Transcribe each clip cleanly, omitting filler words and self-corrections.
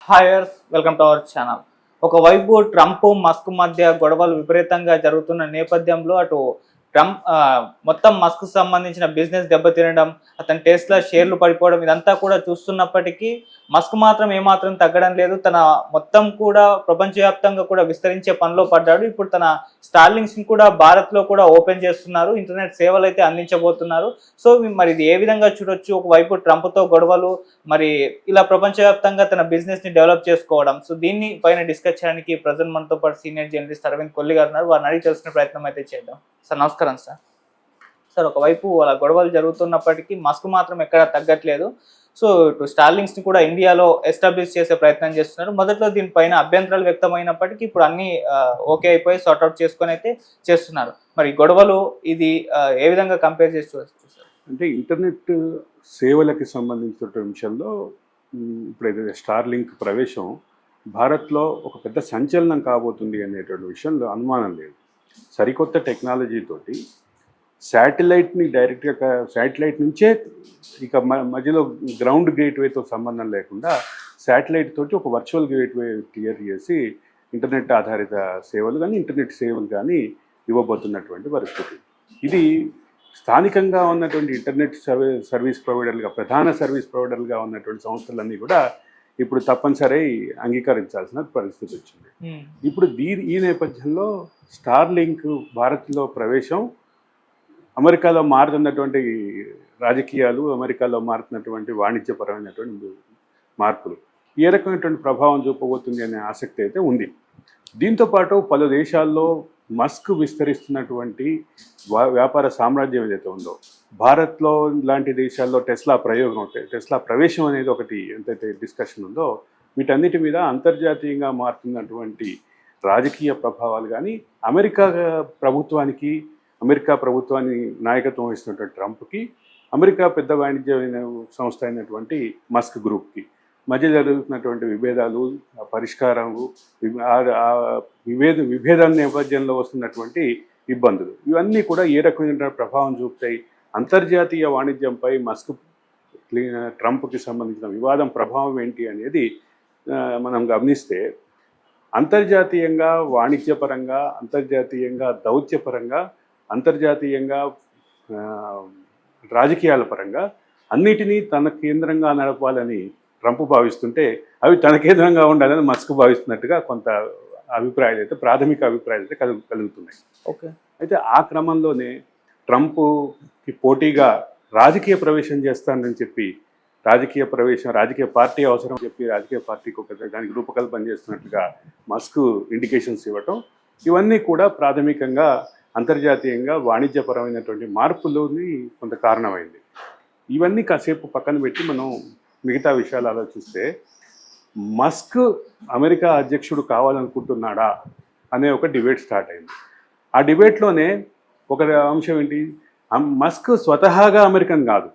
హాయర్స్ welcome to our channel. ఒకవైపు Trump Musk మధ్య గొడవలు విపరీతంగా జరుగుతున్న నేపథ్యంలో అటు ట్రంప్ మొత్తం మస్క్ సంబంధించిన బిజినెస్ దెబ్బతినడం, అతని టెస్లా షేర్లు పడిపోవడం ఇదంతా కూడా చూస్తున్నప్పటికీ మస్క్ మాత్రం ఏమాత్రం తగ్గడం లేదు. తన మొత్తం కూడా ప్రపంచవ్యాప్తంగా కూడా విస్తరించే పనిలో పడ్డాడు. ఇప్పుడు తన స్టార్లింక్స్ ని కూడా భారత్లో కూడా ఓపెన్ చేస్తున్నారు. ఇంటర్నెట్ సేవలు అయితే అందించబోతున్నారు. సో మరి ఇది ఏ విధంగా చూడొచ్చు? ఒకవైపు ట్రంప్తో గొడవలు, మరి ఇలా ప్రపంచవ్యాప్తంగా తన బిజినెస్ ని డెవలప్ చేసుకోవడం. సో దీన్ని పైన డిస్కస్ చేయడానికి ప్రజెంట్ మనతో పాటు సీనియర్ జర్నలిస్ట్ అరవింద్ కొల్లి గారు ఉన్నారు. వారిని అడిగి తెలుసుకునే ప్రయత్నం అయితే చేద్దాం. సార్ నమస్కారం సార్. సార్ ఒకవైపు అలా గొడవలు జరుగుతున్నప్పటికీ మస్క్ మాత్రం ఎక్కడా తగ్గట్లేదు. సో ఇటు స్టార్లింక్స్ ని కూడా ఇండియాలో ఎస్టాబ్లిష్ చేసే ప్రయత్నం చేస్తున్నారు. మొదట్లో దీనిపైన అభ్యంతరాలు వ్యక్తమైనప్పటికీ ఇప్పుడు అన్ని ఓకే అయిపోయి సార్ట్అవుట్ చేసుకొని అయితే చేస్తున్నారు. మరి గొడవలు ఇది ఏ విధంగా కంపేర్ చేసి చూడొచ్చు సార్? అంటే ఇంటర్నెట్ సేవలకి సంబంధించిన విషయంలో ఇప్పుడు ఏదైతే స్టార్లింక్ ప్రవేశం భారత్లో ఒక పెద్ద సంచలనం కాబోతుంది అనేటువంటి విషయంలో అనుమానం లేదు. సరికొత్త టెక్నాలజీతోటి శాటిలైట్ని డైరెక్ట్గా శాటిలైట్ నుంచే ఇక మధ్యలో గ్రౌండ్ గేట్వేతో సంబంధం లేకుండా శాటిలైట్ తోటి ఒక వర్చువల్ గేట్వే క్లియర్ చేసి ఇంటర్నెట్ ఆధారిత సేవలు కానీ ఇంటర్నెట్ సేవలు కానీ ఇవ్వబోతున్నటువంటి పరిస్థితి. ఇది స్థానికంగా ఉన్నటువంటి ఇంటర్నెట్ సర్వీస్ ప్రొవైడర్లుగా ప్రధాన సర్వీస్ ప్రొవైడర్లుగా ఉన్నటువంటి సంస్థలన్నీ కూడా ఇప్పుడు తప్పనిసరి అంగీకరించాల్సిన పరిస్థితి వచ్చింది. ఇప్పుడు ఈ నేపథ్యంలో స్టార్లింక్ భారత్లో ప్రవేశం అమెరికాలో మారుతున్నటువంటి రాజకీయాలు, అమెరికాలో మారుతున్నటువంటి వాణిజ్యపరమైనటువంటి మార్పులు ఏ రకమైనటువంటి ప్రభావం చూపబోతుంది అనే ఆసక్తి అయితే ఉంది. దీంతోపాటు పలు దేశాల్లో మస్క్ విస్తరిస్తున్నటువంటి వ్యాపార సామ్రాజ్యం ఏదైతే ఉందో, భారత్లో లాంటి దేశాల్లో టెస్లా ప్రవేశం అనేది ఒకటి ఎంతైతే డిస్కషన్ ఉందో, వీటన్నిటి మీద అంతర్జాతీయంగా మారుతున్నటువంటి రాజకీయ ప్రభావాలు కానీ అమెరికా ప్రభుత్వాన్ని నాయకత్వం వహిస్తున్నటువంటి ట్రంప్కి, అమెరికా పెద్ద వాణిజ్య సంస్థ అయినటువంటి మస్క్ గ్రూప్కి మధ్య జరుగుతున్నటువంటి విభేదాలు, పరిష్కారాలు, విభేదాల నేపథ్యంలో వస్తున్నటువంటి ఇబ్బందులు ఇవన్నీ కూడా ఏ రకమైన ప్రభావం చూపుతాయి, అంతర్జాతీయ వాణిజ్యంపై ట్రంప్కి సంబంధించిన వివాదం ప్రభావం ఏంటి అనేది మనం గమనిస్తే, అంతర్జాతీయంగా వాణిజ్యపరంగా, అంతర్జాతీయంగా దౌత్యపరంగా, అంతర్జాతీయంగా రాజకీయాల పరంగా అన్నిటినీ తన కేంద్రంగా నడపాలని ట్రంప్ భావిస్తుంటే, అవి తన కేంద్రంగా ఉండాలని మస్క్ భావిస్తున్నట్టుగా కొంత అభిప్రాయాలు అయితే, ప్రాథమిక అభిప్రాయాలు అయితే కలుగుతున్నాయి. ఓకే. అయితే ఆ క్రమంలోనే ట్రంప్కి పోటీగా రాజకీయ ప్రవేశం చేస్తానని చెప్పి, రాజకీయ పార్టీ అవసరం చెప్పి రాజకీయ పార్టీకి దానికి రూపకల్పన చేస్తున్నట్టుగా మస్క్ ఇండికేషన్స్ ఇవ్వటం, ఇవన్నీ కూడా ప్రాథమికంగా అంతర్జాతీయంగా వాణిజ్యపరమైనటువంటి మార్పులోని కొంత కారణమైంది. ఇవన్నీ కాసేపు పక్కన పెట్టి మనం మిగతా విషయాలు ఆలోచిస్తే, మస్క్ అమెరికా అధ్యక్షుడు కావాలనుకుంటున్నాడా అనే ఒక డిబేట్ స్టార్ట్ అయింది. ఆ డిబేట్లోనే ఒక అంశం ఏంటి, మస్క్ స్వతహాగా అమెరికన్ కాదు,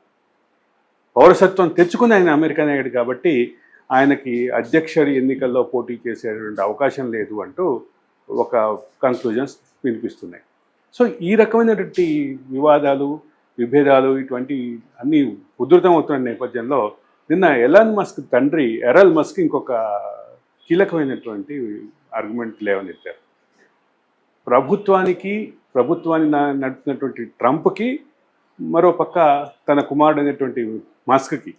పౌరసత్వం తెచ్చుకుని ఆయన అమెరికన్ అయ్యాడు కాబట్టి ఆయనకి అధ్యక్షుడి ఎన్నికల్లో పోటీ చేసేటువంటి అవకాశం లేదు అంటూ ఒక కంక్లూజన్స్ వినిపిస్తున్నాయి. సో ఈ రకమైనటువంటి విభేదాలు ఇటువంటి అన్నీ ఉధృతం అవుతున్న నేపథ్యంలో నిన్న ఎలాన్ మస్క్ తండ్రి ఎరల్ మస్క్ ఇంకొక కీలకమైనటువంటి ఆర్గ్యుమెంట్ లేవనెత్తారు. ప్రభుత్వాన్ని నడుపుతున్నటువంటి ట్రంప్కి, మరో పక్క తన కుమారుడు అయినటువంటి మస్క్కి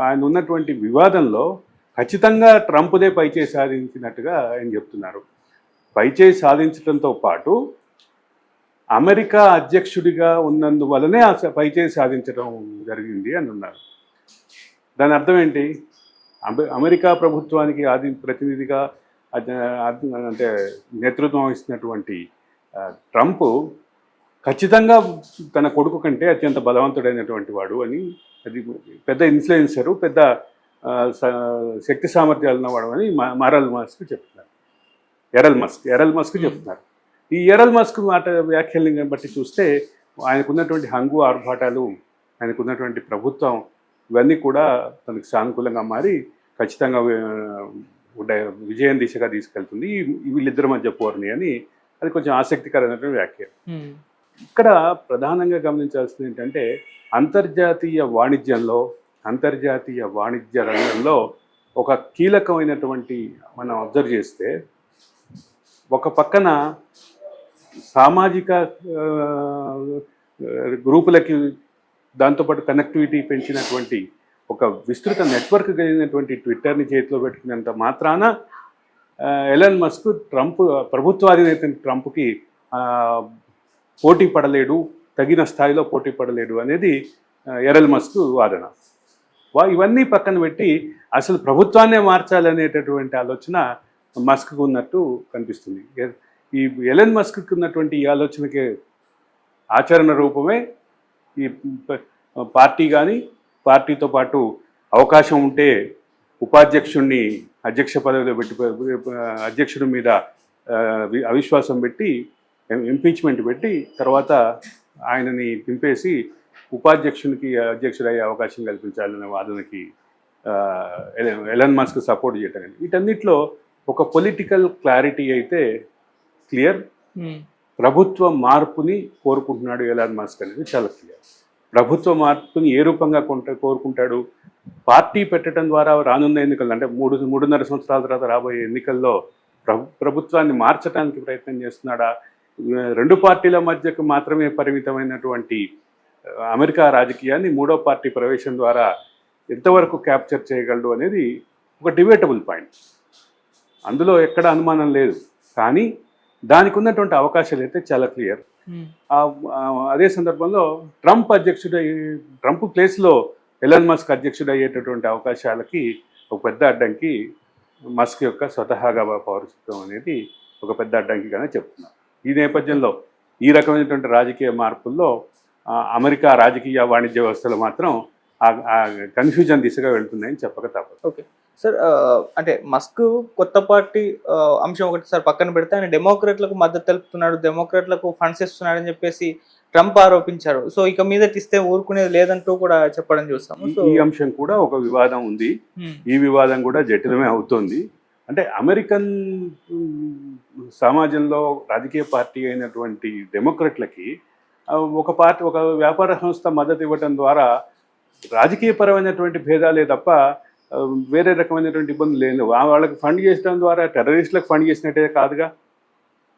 ఆయన ఉన్నటువంటి వివాదంలో ఖచ్చితంగా ట్రంప్దే పైచేయి సాధించినట్టుగా ఆయన చెప్తున్నారు. పైచేయి సాధించడంతో పాటు అమెరికా అధ్యక్షుడిగా ఉన్నందువలనే ఆ పైచేయి సాధించడం జరిగింది అని అన్నారు. దాని అర్థం ఏంటి, అమెరికా ప్రభుత్వానికి ప్రతినిధిగా అంటే నేతృత్వం వహిస్తున్నటువంటి ట్రంప్ ఖచ్చితంగా తన కొడుకు కంటే అత్యంత బలవంతుడైనటువంటి వాడు అని, అది పెద్ద ఇన్ఫ్లుయెన్సరు, పెద్ద శక్తి సామర్థ్యాలు ఉన్నవాడు అని ఎరల్ మస్క్ చెప్తున్నారు. ఈ ఎరల్ మస్క్ మాట వ్యాఖ్యల్ని బట్టి చూస్తే ఆయనకున్నటువంటి హంగు ఆర్భాటాలు, ఆయనకున్నటువంటి ప్రభుత్వం ఇవన్నీ కూడా తనకు సానుకూలంగా మారి ఖచ్చితంగా విజయం దిశగా తీసుకెళ్తుంది వీళ్ళిద్దరి మధ్య పోర్ని అని, అది కొంచెం ఆసక్తికరమైనటువంటి వ్యాఖ్య. ఇక్కడ ప్రధానంగా గమనించాల్సింది ఏంటంటే, అంతర్జాతీయ వాణిజ్య రంగంలో ఒక కీలకమైనటువంటి మనం అబ్జర్వ్ చేస్తే ఒక పక్కన సామాజిక గ్రూపులకి దాంతోపాటు కనెక్టివిటీ పెంచినటువంటి ఒక విస్తృత నెట్వర్క్ కలిగినటువంటి ట్విట్టర్ని చేతిలో పెట్టుకున్నంత మాత్రాన ఎలన్ మస్క్ ప్రభుత్వాధినేత ట్రంప్కి పోటీ పడలేడు, తగిన స్థాయిలో పోటీ పడలేడు అనేది ఎలన్ మస్క్ వాదన. ఇవన్నీ పక్కన పెట్టి అసలు ప్రభుత్వాన్నే మార్చాలనేటటువంటి ఆలోచన మస్క్కు ఉన్నట్టు కనిపిస్తుంది. ఈ ఎలన్ మస్క్కి ఉన్నటువంటి ఈ ఆలోచనకి ఆచరణ రూపమే ఈ పార్టీ కానీ, పార్టీతో పాటు అవకాశం ఉంటే ఉపాధ్యక్షుడిని అధ్యక్ష పదవిలో పెట్టి అధ్యక్షుడి మీద అవిశ్వాసం పెట్టి ఇంపీచ్మెంట్ పెట్టి తర్వాత ఆయనని దింపేసి ఉపాధ్యక్షునికి అధ్యక్షుడయ్యే అవకాశం కల్పించాలనే వాదనకి ఎలన్ మస్క్ సపోర్ట్ చేయటం. వీటన్నిటిలో ఒక పొలిటికల్ క్లారిటీ అయితే క్లియర్. ప్రభుత్వ మార్పుని కోరుకుంటున్నాడు ఎలన్ మస్క్ అనేది చాలా క్లియర్. ప్రభుత్వ మార్పుని ఏ రూపంగా కోరుకుంటాడు? పార్టీ పెట్టడం ద్వారా రానున్న ఎన్నికలు అంటే 3.5 సంవత్సరాల తర్వాత రాబోయే ఎన్నికల్లో ప్రభుత్వాన్ని మార్చడానికి ప్రయత్నం చేస్తున్నాడా? 2 పార్టీల మధ్యకు మాత్రమే పరిమితమైనటువంటి అమెరికా రాజకీయాన్ని 3వ పార్టీ ప్రవేశం ద్వారా ఎంతవరకు క్యాప్చర్ చేయగలడు అనేది ఒక డిబేటబుల్ పాయింట్. అందులో ఎక్కడ అనుమానం లేదు. కానీ దానికి ఉన్నటువంటి అవకాశాలు అయితే చాలా క్లియర్. అదే సందర్భంలో ట్రంప్ ప్లేస్లో ఎలన్ మస్క్ అధ్యక్షుడు అయ్యేటటువంటి అవకాశాలకి ఒక పెద్ద అడ్డంకి మస్క్ యొక్క స్వతహాగా పౌరసత్వం అనేది ఒక పెద్ద అడ్డంకిగానే చెప్తున్నారు. ఈ నేపథ్యంలో ఈ రకమైనటువంటి రాజకీయ మార్పుల్లో అమెరికా రాజకీయ వాణిజ్య వ్యవస్థలు మాత్రం కన్ఫ్యూజన్ దిశగా వెళ్తున్నాయని చెప్పక తప్పదు. ఓకే సార్, అంటే మస్క్ కొత్త పార్టీ అంశం ఒకటి సార్ పక్కన పెడితే ఆయన డెమోక్రాట్లకు మద్దతు తెలుపుతున్నాడు, డెమోక్రాట్లకు ఫండ్స్ ఇస్తున్నాడని చెప్పేసి ట్రంప్ ఆరోపించారు. సో ఇక మీద ఇస్తే ఊరుకునేది లేదంటూ కూడా చెప్పడం చూస్తాము. ఈ అంశం కూడా ఒక వివాదం ఉంది. ఈ వివాదం కూడా జటిలమే అవుతోంది. అంటే అమెరికన్ సమాజంలో రాజకీయ పార్టీ అయినటువంటి డెమోక్రాట్లకి ఒక వ్యాపార సంస్థ మద్దతు ఇవ్వటం ద్వారా రాజకీయపరమైనటువంటి భేదాలే తప్ప వేరే రకమైనటువంటి ఇబ్బందులు లేదు. వాళ్ళకి ఫండ్ చేసడం ద్వారా టెర్రరిస్టులకు ఫండ్ చేసినట్టే కాదుగా.